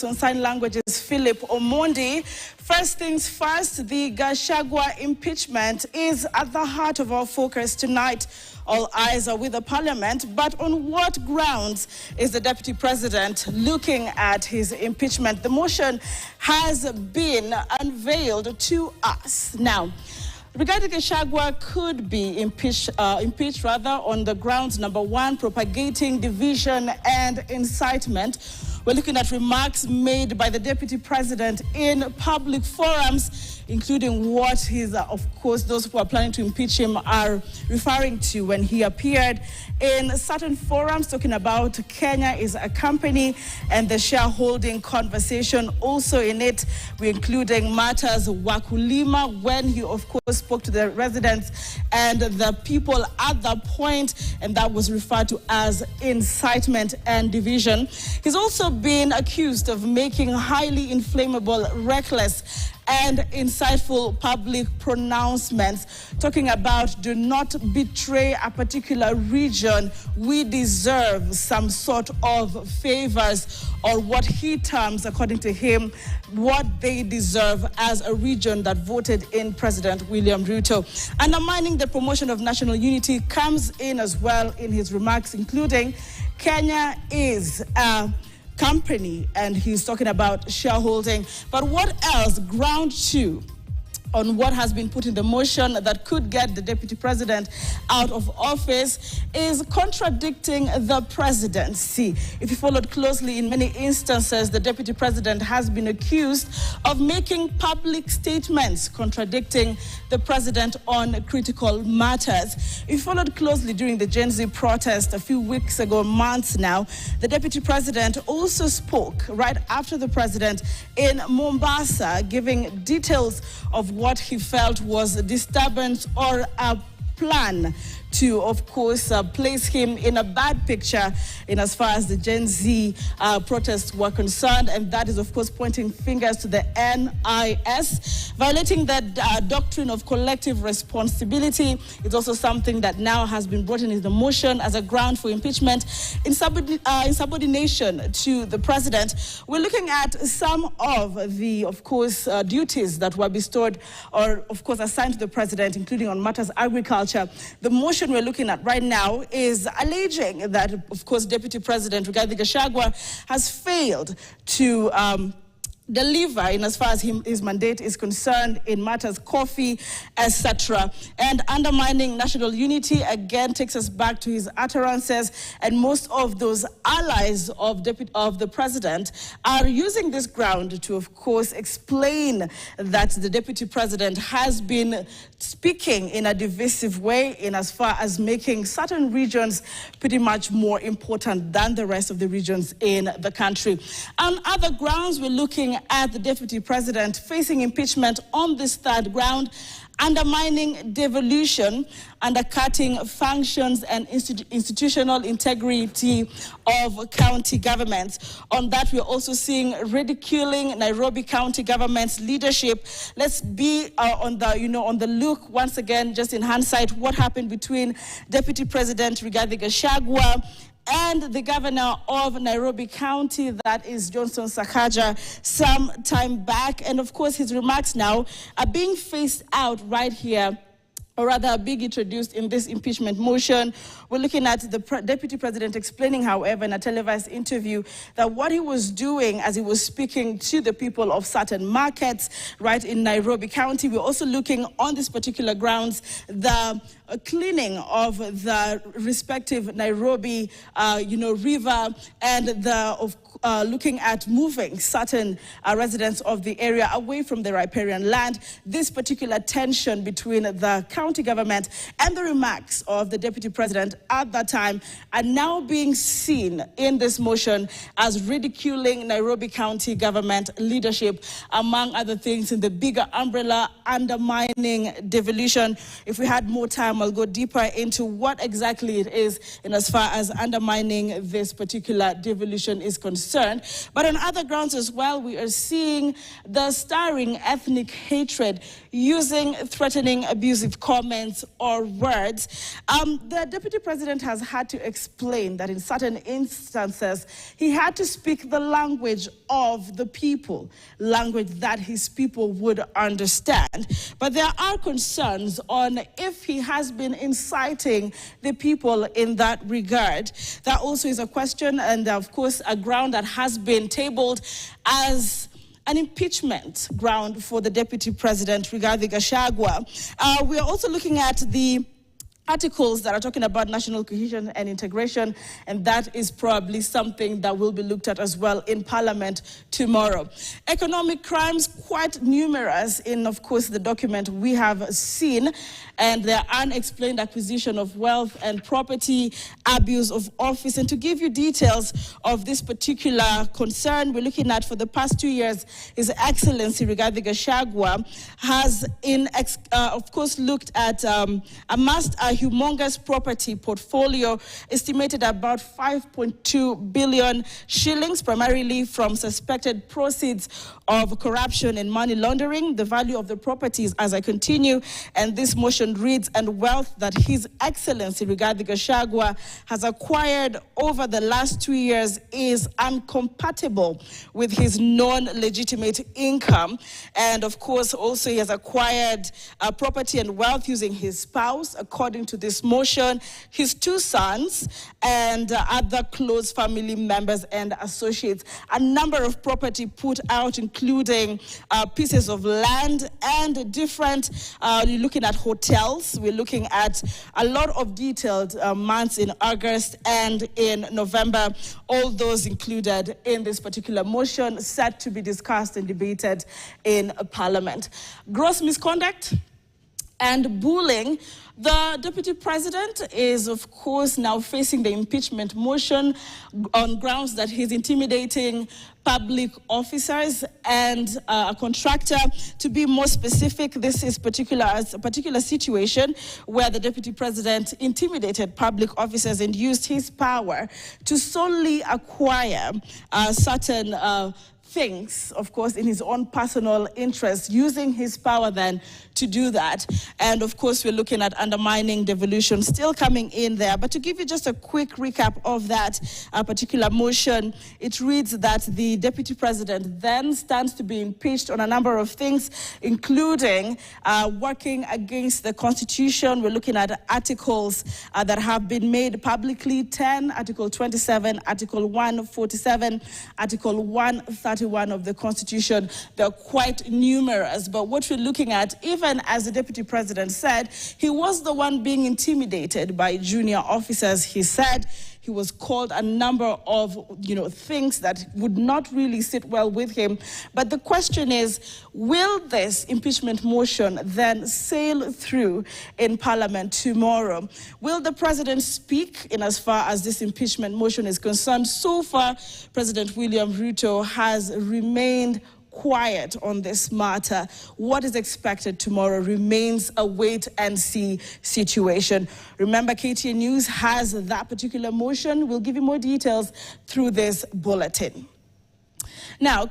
on sign language is Philip Omondi. First things first, the Gachagua impeachment is at the heart of our focus tonight. All eyes are with the parliament, but on what grounds is the deputy president looking at his impeachment? The motion has been unveiled to us. Now, Rigathi Gachagua could be impeached on the grounds, number one, propagating division and incitement. We're looking at remarks made by the deputy president in public forums, including what his, of course, those who are planning to impeach him are referring to when he appeared in certain forums, talking about Kenya is a company and the shareholding conversation. Also in it, we're including matters Wakulima, when he, of course, spoke to the residents and the people at that point, and that was referred to as incitement and division. He's also been accused of making highly inflammable, reckless and insightful public pronouncements, talking about do not betray a particular region. We deserve some sort of favors, or what he terms, according to him, what they deserve as a region that voted in President William Ruto. Undermining the promotion of national unity comes in as well in his remarks, including Kenya is a company, and he's talking about shareholding. But what else? Ground two on what has been put in the motion that could get the deputy president out of office is contradicting the presidency. If you followed closely, in many instances, the deputy president has been accused of making public statements contradicting the president on critical matters. If you followed closely during the Gen Z protest a few weeks ago, months now, the deputy president also spoke right after the president in Mombasa, giving details of what he felt was a disturbance or a plan to, of course, place him in a bad picture in as far as the Gen Z protests were concerned, and that is, of course, pointing fingers to the NIS. Violating that doctrine of collective responsibility is also something that now has been brought in the motion as a ground for impeachment. Insubordination to the president. We're looking at some of the, of course, duties that were bestowed or, of course, assigned to the president, including on matters agriculture. The motion we're looking at right now is alleging that, of course, Deputy President Rigathi Gachagua has failed to deliver in as far as his mandate is concerned in matters coffee, etc. And undermining national unity again takes us back to his utterances, and most of those allies of the president are using this ground to, of course, explain that the deputy president has been speaking in a divisive way in as far as making certain regions pretty much more important than the rest of the regions in the country. On other grounds, we're looking at the deputy president facing impeachment on this third ground: undermining devolution, undercutting functions and institutional integrity of county governments. On that, we're also seeing ridiculing Nairobi County government's leadership. Let's be on the look once again, just in hindsight, what happened between Deputy President Rigathi Gachagua and the governor of Nairobi County, that is Johnson Sakaja, some time back. And of course, his remarks now are being phased out right here, or rather being introduced in this impeachment motion. We're looking at the deputy president explaining, however, in a televised interview, that what he was doing as he was speaking to the people of certain markets right in Nairobi County. We're also looking on this particular grounds, the cleaning of the respective Nairobi, river, and the looking at moving certain residents of the area away from the riparian land. This particular tension between the county government and the remarks of the deputy president at that time are now being seen in this motion as ridiculing Nairobi County government leadership, among other things, in the bigger umbrella, undermining devolution. If we had more time, I'll go deeper into what exactly it is in as far as undermining this particular devolution is concerned. concerned. But on other grounds as well, we are seeing the starring ethnic hatred using threatening, abusive comments or words. The Deputy President has had to explain that in certain instances, he had to speak the language of the people, language that his people would understand. But there are concerns on if he has been inciting the people in that regard. That also is a question, and of course a ground that has been tabled as an impeachment ground for the Deputy President, Rigathi Gachagua. We are also looking at the articles that are talking about national cohesion and integration, and that is probably something that will be looked at as well in Parliament tomorrow. Economic crimes, quite numerous in, of course, the document we have seen, and the unexplained acquisition of wealth and property, abuse of office. And to give you details of this particular concern, we're looking at for the past 2 years, His Excellency Rigathi Gachagua has, of course, looked at amassed a humongous property portfolio estimated about 5.2 billion shillings, primarily from suspected proceeds of corruption and money laundering. The value of the properties, as I continue, and this motion reads, and wealth that His Excellency Rigathi Gachagua has acquired over the last 2 years is incompatible with his non-legitimate income. And of course, also he has acquired property and wealth using his spouse, according to this motion, his 2 sons, and other close family members and associates. A number of property put out, including pieces of land and different, you're looking at hotels, we're looking at a lot of detailed months in August and in November, all those included in this particular motion set to be discussed and debated in Parliament. Gross misconduct and bullying. The Deputy President is, of course, now facing the impeachment motion on grounds that he's intimidating public officers and a contractor. To be more specific, this is a particular situation where the Deputy President intimidated public officers and used his power to solely acquire certain things, of course, in his own personal interest, using his power then to do that. And of course, we're looking at undermining, devolution still coming in there. But to give you just a quick recap of that particular motion, it reads that the Deputy President then stands to be impeached on a number of things, including working against the Constitution. We're looking at articles that have been made publicly, 10, Article 27, Article 147, Article 131 of the Constitution. They're quite numerous, but what we're looking at, even as the Deputy President said, he was the one being intimidated by junior officers. He said he was called a number of, things that would not really sit well with him. But the question is, will this impeachment motion then sail through in Parliament tomorrow? Will the President speak in as far as this impeachment motion is concerned? So far, President William Ruto has remained quiet on this matter. What is expected tomorrow remains a wait-and-see situation. Remember, KTN News has that particular motion. We'll give you more details through this bulletin. Now,